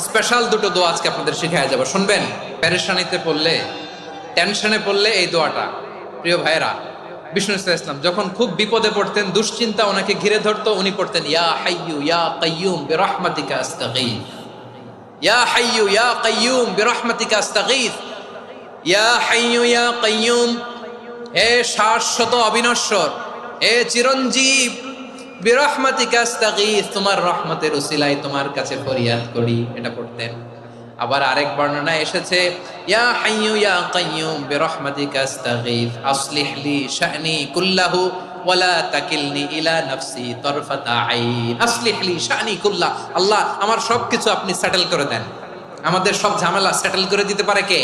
Special দুটো দোয়া আজকে আপনাদের শিখায় যাব, শুনবেন? পেরেশানিতে পড়লে, টেনশনে পড়লে এই দোয়াটা। প্রিয় ভাইরা, বিষ্ণু ইসলাম যখন খুব বিপদে পড়তেন, দুশ্চিন্তা ওনাকে ঘিরে ধরতো, উনি পড়তেন ইয়া হাইয়ু ইয়া কাইয়ুম বিরহমাতিকা আস্তাগীথ, ইয়া হাইয়ু ইয়া কাইয়ুম বিরহমাতিকা আস্তাগীথ, ইয়া হাইয়ু ইয়া কাইয়ুম, হে শাশ্বত অবিনশ্বর, হে চিরঞ্জীব, বিরহমাতিকা আস্তাগীথ, তোমার রহমতের উসিলায় তোমার কাছে ফরিয়াদ করি, এটা পড়তেন। আবার আরেক বর্ণনায় এসেছে ইয়া হাইয়ু ইয়া কাইয়ুম বিরহমাতিকা আস্তাগীথ আসলিহ লি শা'নি কুল্লাহু ওয়ালা তাকিলনি ইলা নাফসি তারফাতা আইন। আসলিহ লি শা'নি কুল্লাহ, আল্লাহ আমার সবকিছু আপনি সেটেল করে দেন। আমাদের সব ঝামেলা সেটেল করে দিতে পারে কে?